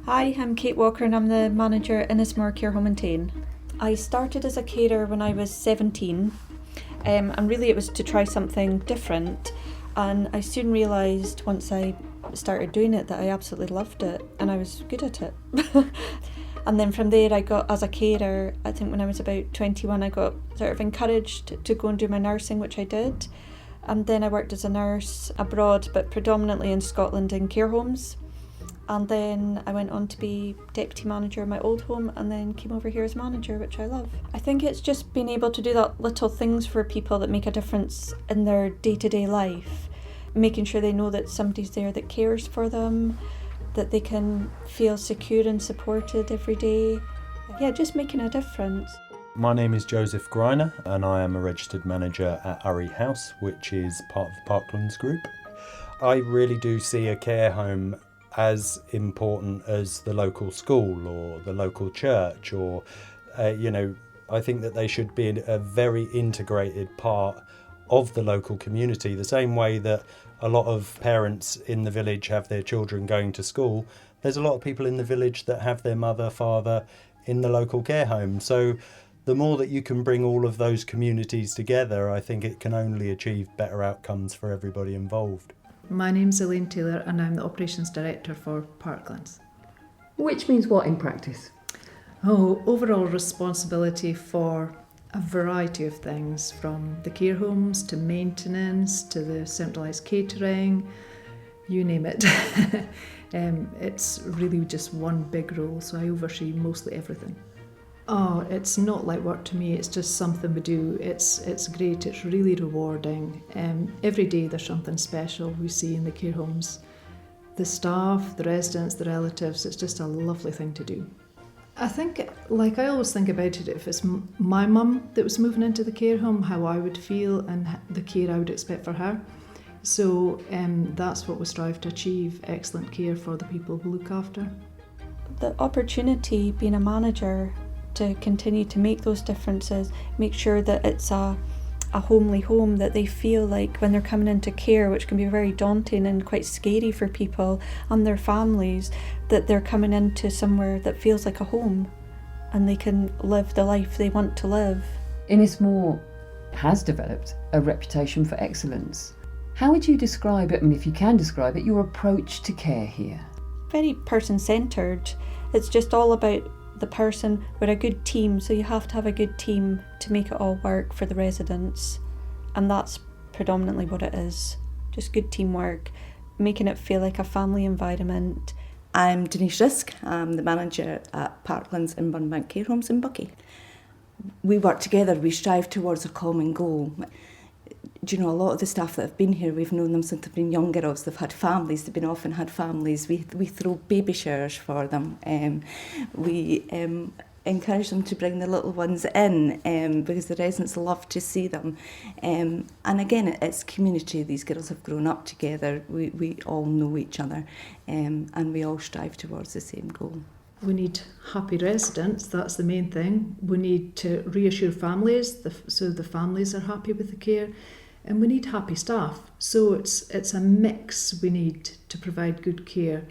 Hi, I'm Kate Walker and I'm the manager at Innismore Care Home in Tain. I started as a carer when I was 17 and really it was to try something different, and I soon realised once I started doing it that I absolutely loved it and I was good at it. And then from there I got, as a carer, I think when I was about 21 I got sort of encouraged to go and do my nursing, which I did. And then I worked as a nurse abroad, but predominantly in Scotland in care homes. And then I went on to be deputy manager in my old home and then came over here as manager, which I love. I think it's just being able to do that little things for people that make a difference in their day-to-day life. Making sure they know that somebody's there that cares for them, that they can feel secure and supported every day. Yeah, just making a difference. My name is Joseph Greiner and I am a registered manager at Urry House, which is part of the Parklands Group. I really do see a care home as important as the local school or the local church, or I think that they should be a very integrated part of the local community, the same way that a lot of parents in the village have their children going to school. There's a lot of people in the village that have their mother, father in the local care home. So the more that you can bring all of those communities together, I think it can only achieve better outcomes for everybody involved. My name's Elaine Taylor and I'm the Operations Director for Parklands. Which means what in practice? Overall responsibility for a variety of things, from the care homes to maintenance to the centralised catering, you name it. It's really just one big role, so I oversee mostly everything. It's not like work to me, it's just something we do. It's great, it's really rewarding. Every day there's something special we see in the care homes. The staff, the residents, the relatives, it's just a lovely thing to do. I think, like I always think about it, if it's my mum that was moving into the care home, how I would feel and the care I would expect for her. So that's what we strive to achieve, excellent care for the people we look after. The opportunity, being a manager, to continue to make those differences, make sure that it's a homely home, that they feel like when they're coming into care, which can be very daunting and quite scary for people and their families, that they're coming into somewhere that feels like a home and they can live the life they want to live. Innismore has developed a reputation for excellence. How would you describe it, and if you can describe it, your approach to care here? Very person-centred. It's just all about the person with a good team, so you have to have a good team to make it all work for the residents, and that's predominantly what it is, just good teamwork, making it feel like a family environment. I'm Denise Risk, I'm the manager at Parklands and Burnbank Care Homes in Buckie. We work together, we strive towards a common goal. Do you know, a lot of the staff that have been here, we've known them since they've been young girls. They've had families, they've been off and had families. We throw baby showers for them. We encourage them to bring the little ones in because the residents love to see them. And again, it's community. These girls have grown up together. We all know each other and we all strive towards the same goal. We need happy residents, that's the main thing. We need to reassure families so the families are happy with the care. And we need happy staff, so it's a mix we need to provide good care.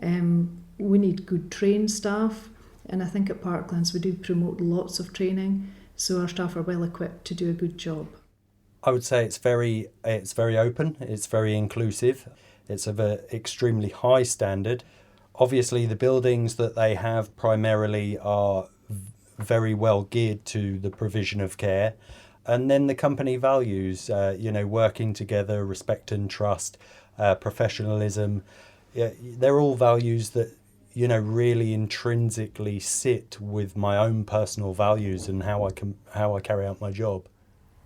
We need good trained staff, and I think at Parklands we do promote lots of training, so our staff are well equipped to do a good job. I would say it's very open, it's very inclusive, it's of an extremely high standard. Obviously the buildings that they have primarily are very well geared to the provision of care. And then the company values, working together, respect and trust, professionalism. They're all values that, really intrinsically sit with my own personal values and how I carry out my job.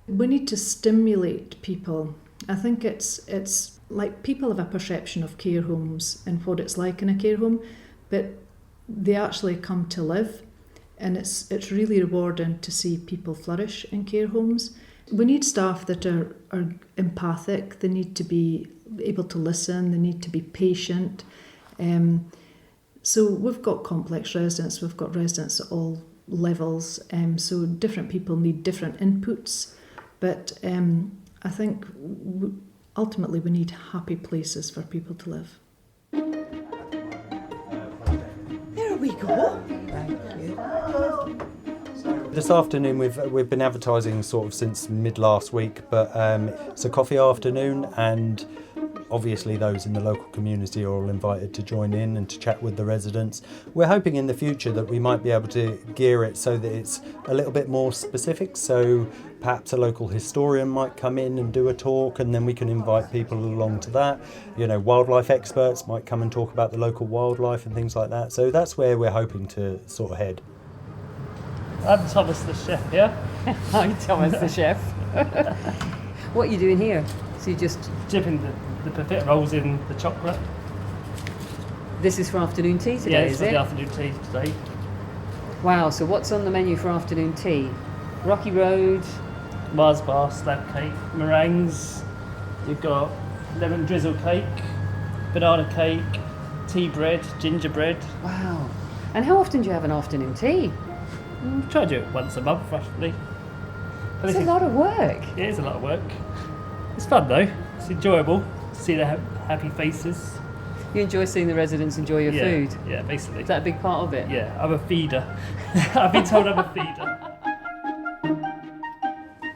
We need to stimulate people. I think it's like people have a perception of care homes and what it's like in a care home, but they actually come to live. And it's really rewarding to see people flourish in care homes. We need staff that are empathic, they need to be able to listen, they need to be patient. So we've got complex residents, we've got residents at all levels, so different people need different inputs. But I think ultimately we need happy places for people to live. This afternoon we've been advertising sort of since mid last week, but it's a coffee afternoon, and obviously those in the local community are all invited to join in and to chat with the residents. We're hoping in the future that we might be able to gear it so that it's a little bit more specific, so perhaps a local historian might come in and do a talk, and then we can invite people along to that. You know, wildlife experts might come and talk about the local wildlife and things like that. So that's where we're hoping to sort of head. I'm Thomas the chef here. I'm Thomas the chef. What are you doing here? So you just... Dipping the buffet rolls in the chocolate. This is for afternoon tea today, Yeah, it's is for it? the afternoon tea today. Wow, so what's on the menu for afternoon tea? Rocky Road. Mars bar, slab cake, meringues. You've got lemon drizzle cake, banana cake, tea bread, gingerbread. Wow. And how often do you have an afternoon tea? Try to do it once a month, roughly. But It's a lot of work. It is a lot of work. It's fun though. It's enjoyable to see their happy faces. You enjoy seeing the residents enjoy your food. Yeah, basically. Is that a big part of it? Yeah, I'm a feeder. I've been told I'm a feeder.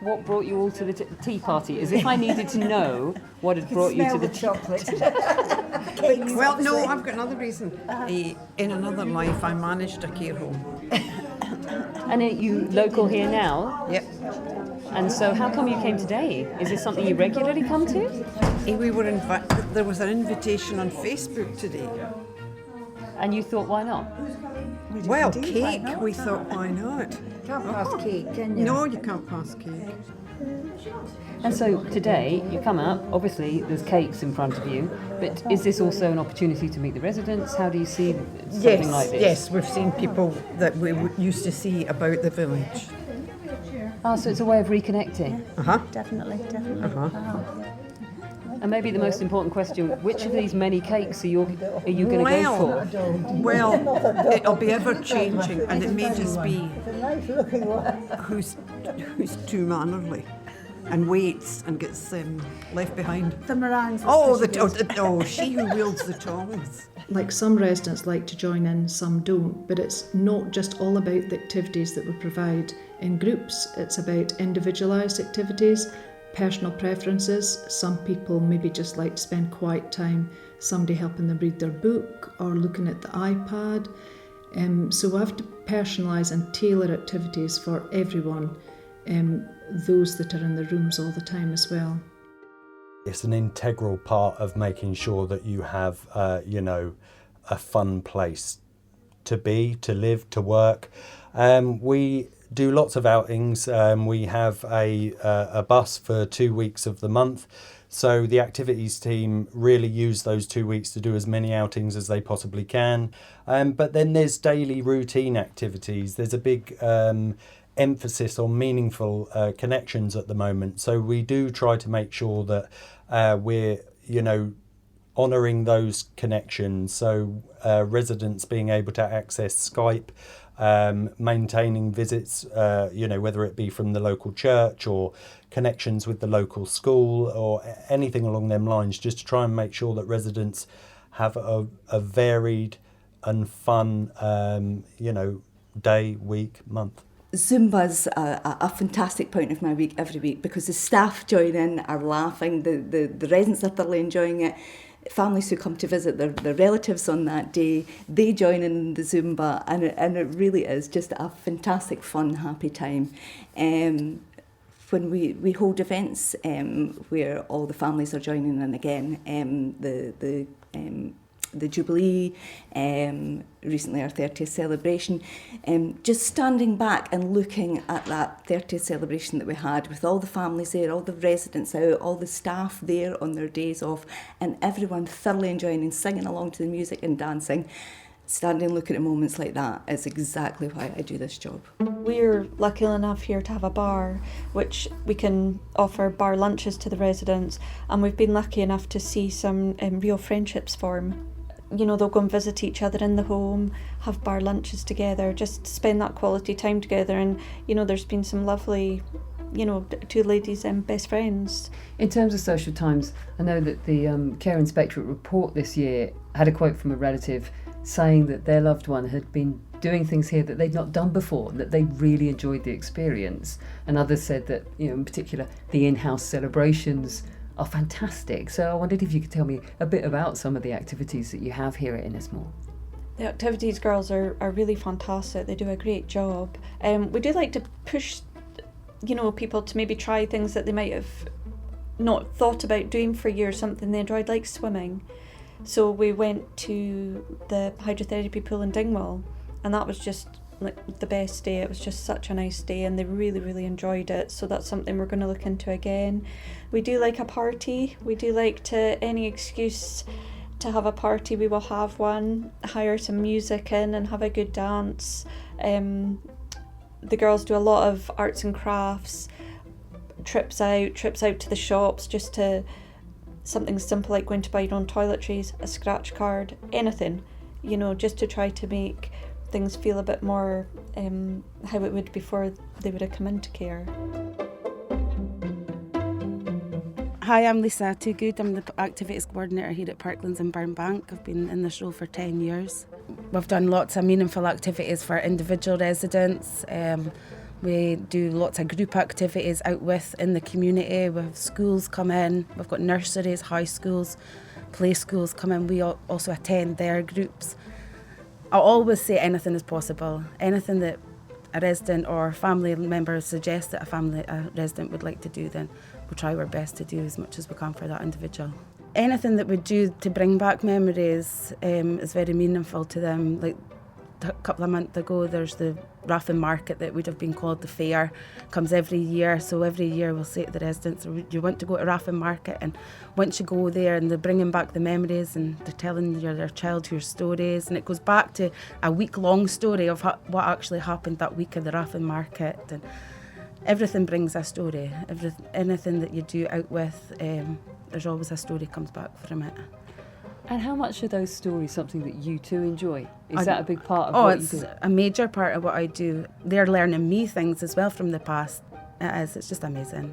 What brought you all to the tea party? As if I needed to know what had brought you to the chocolate. Well, no, I've got another reason. In another life, I managed a care home. And are you local here now? Yep. And so how come you came today? Is this something you regularly come to? We were there was an invitation on Facebook today. And you thought, why not? Well, cake. We thought, why not? Can't pass cake, can you? No, you can't pass cake. And so today you come up, obviously there's cakes in front of you, but is this also an opportunity to meet the residents? How do you see something like this? Yes, we've seen people that we used to see about the village. Ah, so it's a way of reconnecting. Definitely. And maybe the most important question, which of these many cakes are you going to go for? Well, it'll be ever changing, and it may just be who's too mannerly and waits and gets left behind. The meringues. She who wields the tongs. Like, some residents like to join in, some don't, but it's not just all about the activities that we provide in groups. It's about individualised activities, personal preferences. Some people maybe just like to spend quiet time, somebody helping them read their book or looking at the iPad. So we have to personalise and tailor activities for everyone, those that are in the rooms all the time as well. It's an integral part of making sure that you have, a fun place to be, to live, to work. We do lots of outings. We have a bus for 2 weeks of the month. So the activities team really use those 2 weeks to do as many outings as they possibly can. But then there's daily routine activities. There's a big emphasis on meaningful connections at the moment. So we do try to make sure that we're, honouring those connections. So residents being able to access Skype, maintaining visits, whether it be from the local church or connections with the local school or anything along them lines, just to try and make sure that residents have a varied and fun, day, week, month. Zumba's a fantastic point of my week every week, because the staff join in, are laughing, the residents are thoroughly enjoying it. Families who come to visit their relatives on that day, they join in the Zumba, and it really is just a fantastic, fun, happy time. When we hold events where all the families are joining in again, the Jubilee, recently our 30th celebration, just standing back and looking at that 30th celebration that we had with all the families there, all the residents out, all the staff there on their days off, and everyone thoroughly enjoying and singing along to the music and dancing. Standing and looking at moments like that is exactly why I do this job. We're lucky enough here to have a bar, which we can offer bar lunches to the residents, and we've been lucky enough to see some real friendships form. They'll go and visit each other in the home, have bar lunches together, just spend that quality time together, and there's been some lovely, two ladies and best friends. In terms of social times, I know that the Care Inspectorate report this year had a quote from a relative saying that their loved one had been doing things here that they'd not done before, that they really enjoyed the experience. And others said that, in particular, the in-house celebrations are fantastic. So I wondered if you could tell me a bit about some of the activities that you have here at Ennismore. The activities girls are really fantastic. They do a great job. We do like to push, people to maybe try things that they might have not thought about doing for years, something they enjoyed, like swimming. So we went to the hydrotherapy pool in Dingwall, and that was just like the best day. It was just such a nice day, and they really, really enjoyed it. So that's something we're going to look into again. We do like a party. We do like to, any excuse to have a party, we will have one, hire some music in and have a good dance. The girls do a lot of arts and crafts, trips out to the shops, just to something simple like going to buy your own toiletries, a scratch card, anything, just to try to make things feel a bit more how it would before they would have come into care. Hi, I'm Lisa Toogood. I'm the Activities Coordinator here at Parklands in Burnbank. I've been in this role for 10 years. We've done lots of meaningful activities for individual residents. We do lots of group activities out in the community. We have schools come in. We've got nurseries, high schools, play schools come in. We also attend their groups. I always say anything is possible. Anything that a resident or family member suggests that a resident would like to do, then we'll try our best to do as much as we can for that individual. Anything that we do to bring back memories is very meaningful to them. Like a couple of months ago, there's the Raffin Market that would have been called the fair, comes every year. So every year we'll say to the residents, you want to go to Raffin Market, and once you go there and they're bringing back the memories and they're telling their childhood stories, and it goes back to a week-long story of what actually happened that week at the Raffin Market. And everything brings a story. Anything that you do out with, there's always a story comes back from it. And how much are those stories something that you two enjoy? Is that a big part of what you do? Oh, it's a major part of what I do. They're learning me things as well from the past. It is. It's just amazing.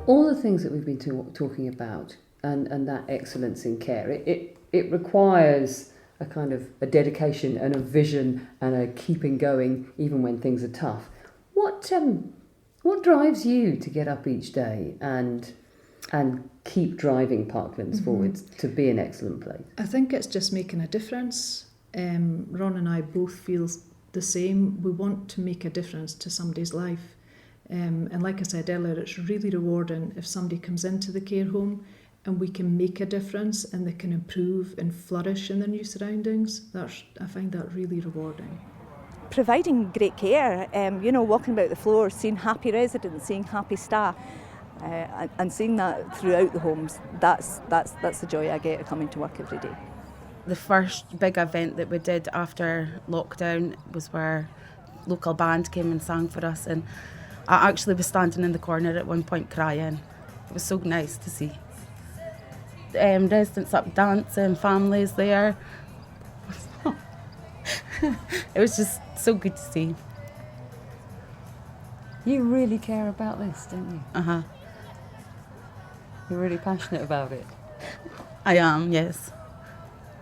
All the things that we've been talking about and that excellence in care, it requires a kind of a dedication and a vision and a keeping going even when things are tough. What drives you to get up each day and keep driving Parklands forwards to be an excellent place? I think it's just making a difference. Ron and I both feel the same. We want to make a difference to somebody's life. And like I said earlier, it's really rewarding if somebody comes into the care home and we can make a difference and they can improve and flourish in their new surroundings. I find that really rewarding. Providing great care, walking about the floor, seeing happy residents, seeing happy staff, and seeing that throughout the homes, that's the joy I get of coming to work every day. The first big event that we did after lockdown was where local band came and sang for us, and I actually was standing in the corner at one point crying. It was so nice to see. Residents up dancing, families there. It was just so good to see. You really care about this, don't you? Uh-huh. You're really passionate about it. I am, yes.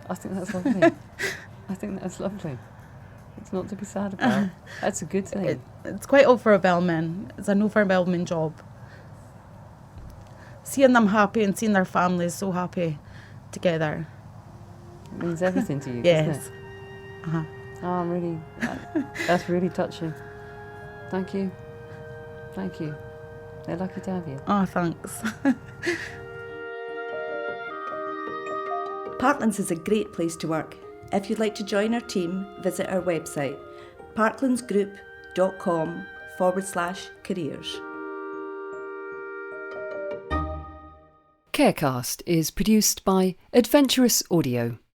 I think that's lovely. I think that's lovely. It's not to be sad about. That's a good thing. It's quite overwhelming. It's an overwhelming job. Seeing them happy and seeing their families so happy together. It means everything to you, yes. doesn't it? Uh-huh. Oh, that's really touching. Thank you. Thank you. They're lucky to have you. Oh, thanks. Parklands is a great place to work. If you'd like to join our team, visit our website, parklandsgroup.com/careers. Carecast is produced by Adventurous Audio.